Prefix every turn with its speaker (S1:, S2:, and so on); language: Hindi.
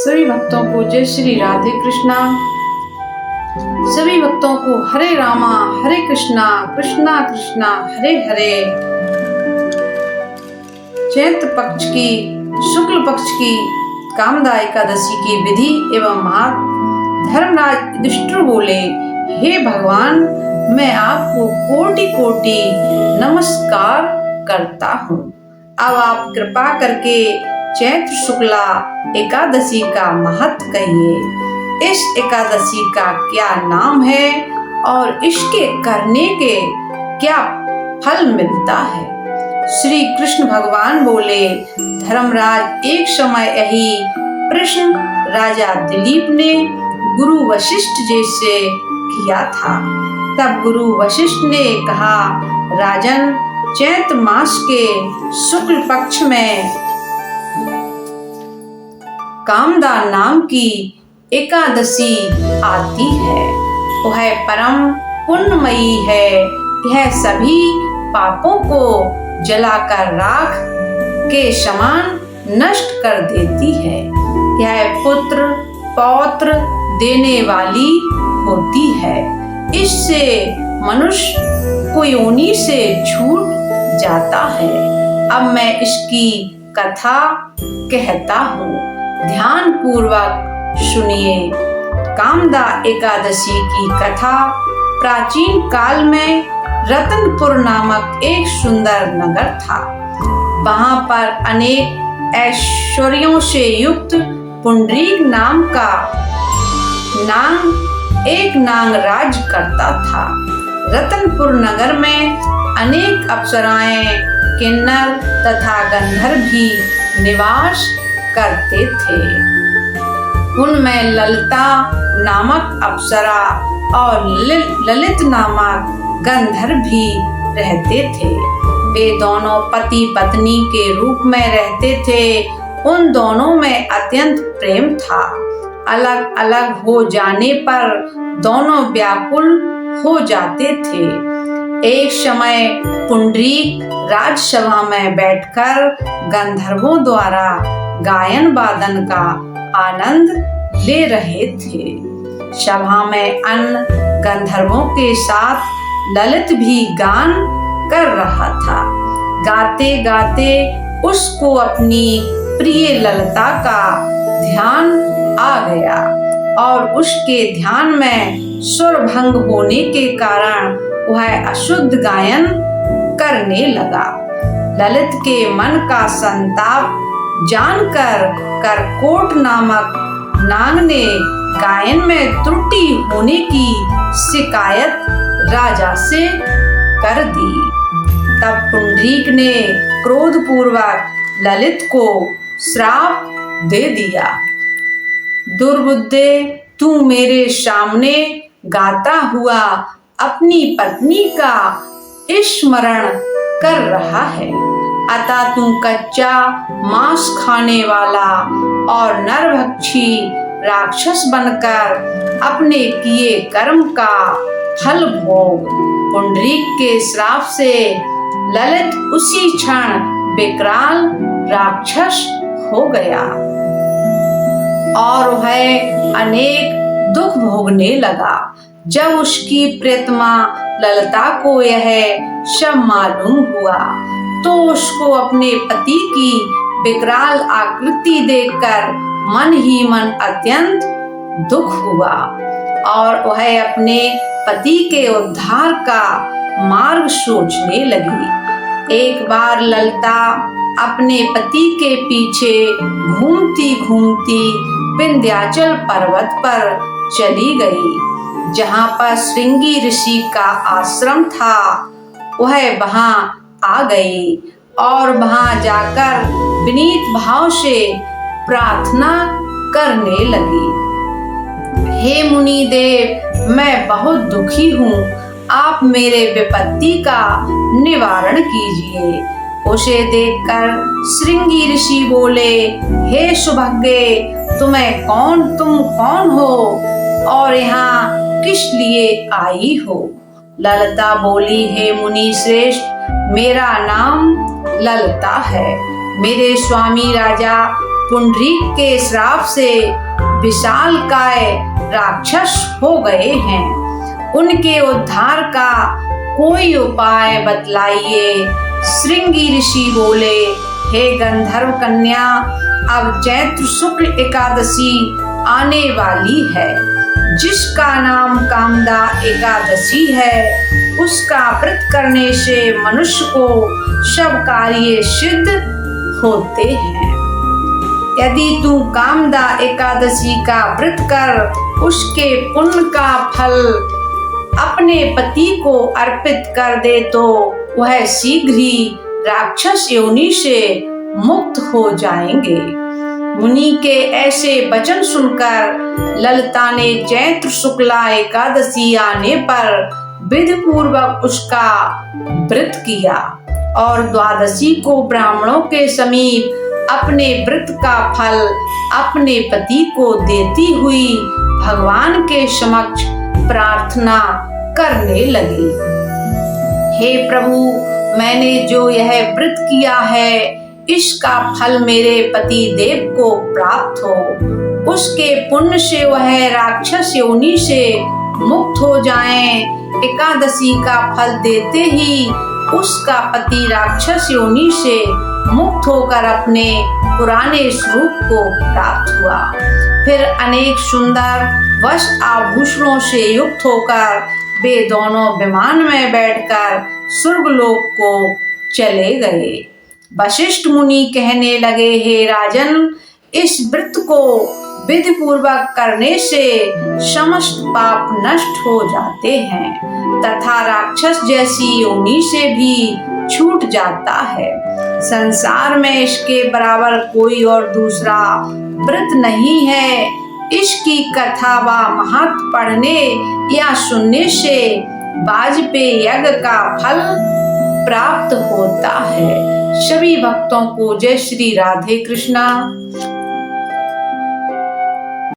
S1: सभी भक्तों को जय श्री राधे कृष्णा। सभी भक्तों को हरे रामा हरे कृष्णा कृष्णा कृष्णा हरे हरे। चैत्र पक्ष की शुक्ल पक्ष की कामदा एकादशी की विधि एवं महत्व। धर्मराज युधिष्ठिर बोले, हे भगवान, मैं आपको कोटि कोटि नमस्कार करता हूँ। अब आप कृपा करके चैत्र शुक्ला एकादशी का महत्व कहिए। इस एकादशी का क्या नाम है और इसके करने के क्या फल मिलता है? श्री कृष्ण भगवान बोले, धर्मराज, एक समय यही प्रश्न राजा दिलीप ने गुरु वशिष्ठ जी से किया था। तब गुरु वशिष्ठ ने कहा, राजन, चैत्र मास के शुक्ल पक्ष में कामदा नाम की एकादशी आती है। वह परम पुण्यमयी है। यह सभी पापों को जलाकर राख के समान नष्ट कर देती है। यह पुत्र पौत्र देने वाली होती है। इससे मनुष्य को योनि से छूट जाता है। अब मैं इसकी कथा कहता हूँ, ध्यान पूर्वक सुनिए। कामदा एकादशी की कथा। प्राचीन काल में रतनपुर नामक एक सुंदर नगर था। वहां पर अनेक ऐश्वर्यों से युक्त पुंडरीक नाम का एक नाग राज करता था। रतनपुर नगर में अनेक अप्सराएं, किन्नर तथा गंधर्व भी निवास करते थे। उनमें ललिता नामक अप्सरा और ललित नामक गंधर्व भी रहते थे। वे दोनों पति पत्नी के रूप में रहते थे। उन दोनों में अत्यंत प्रेम था। अलग अलग हो जाने पर दोनों व्याकुल हो जाते थे। एक समय पुंडरीक राजसभा में बैठकर गंधर्वों द्वारा गायन वादन का आनंद ले रहे थे। सभा में अन्य गंधर्वों के साथ ललित भी गान कर रहा था। गाते गाते उसको अपनी प्रिय ललिता का ध्यान आ गया और उसके ध्यान में सुर भंग होने के कारण वह अशुद्ध गायन करने लगा। ललित के मन का संताप जानकर करकोट नामक नाग ने गायन में त्रुटि होने की शिकायत राजा से कर दी। तब पुंडरीक ने क्रोधपूर्वक ललित को श्राप दे दिया, दुर्बुद्धे, तू मेरे सामने गाता हुआ अपनी पत्नी का स्मरण कर रहा है, अतः तू कच्चा मांस खाने वाला और नरभक्षी राक्षस बनकर अपने किए कर्म का फल भोग। पुंडरीक के श्राप से ललित उसी क्षण विकराल राक्षस हो गया और वह अनेक दुख भोगने लगा। जब उसकी प्रियतमा ललिता को यह सब मालूम हुआ तो उसको अपने पति की विकराल आकृति देखकर मन ही मन अत्यंत दुख हुआ और वह अपने पति के उद्धार का मार्ग सोचने लगी। एक बार ललिता अपने पति के पीछे घूमती घूमती विंध्याचल पर्वत पर चली गई, जहाँ पर श्रृंगी ऋषि का आश्रम था। वह वहां आ गई और वहां जाकर विनीत भाव से प्रार्थना करने लगी। हे मुनि देव, मैं बहुत दुखी हूँ, आप मेरे विपत्ति का निवारण कीजिए। उसे देखकर श्रृंगी ऋषि बोले, हे सुभगे, तुम कौन हो और यहाँ किस लिए आई हो? ललिता बोली, हे मुनि श्रेष्ठ, मेरा नाम ललिता है। मेरे स्वामी राजा पुंडरीक के श्राप से विशालकाय राक्षस हो गए हैं। उनके उद्धार का कोई उपाय बतलाइए। श्रृंगी ऋषि बोले, हे गंधर्व कन्या, अब चैत्र शुक्ल एकादशी आने वाली है। जिसका नाम कामदा एकादशी है, उसका व्रत करने से मनुष्य को सब कार्य सिद्ध होते हैं। यदि तू कामदा एकादशी का व्रत कर उसके पुण्य का फल अपने पति को अर्पित कर दे तो वह शीघ्र ही राक्षस योनि से मुक्त हो जाएंगे। मुनि के ऐसे वचन सुनकर ललिता ने चैत्र शुक्ला एकादशी आने पर विधि पूर्वक उसका व्रत किया और द्वादशी को ब्राह्मणों के समीप अपने व्रत का फल अपने पति को देती हुई भगवान के समक्ष प्रार्थना करने लगी। हे प्रभु, मैंने जो यह व्रत किया है इसका फल मेरे पति देव को प्राप्त हो। उसके पुण्य से वह राक्षस योनि से मुक्त हो जाएं। एकादशी का फल देते ही उसका पति राक्षस योनि से मुक्त होकर अपने पुराने स्वरूप को प्राप्त हुआ। फिर अनेक सुंदर वस्त्र आभूषणों से युक्त होकर वे दोनों विमान में बैठकर स्वर्गलोक को चले गए। वशिष्ठ मुनि कहने लगे, हे राजन, इस व्रत को विधि पूर्वक करने से समस्त पाप नष्ट हो जाते हैं तथा राक्षस जैसी योनि से भी छूट जाता है। संसार में इसके बराबर कोई और दूसरा व्रत नहीं है। इसकी कथा व महत्व पढ़ने या सुनने से वाजपेयी यज्ञ का फल प्राप्त होता है। सभी भक्तों को जय श्री राधे कृष्णा।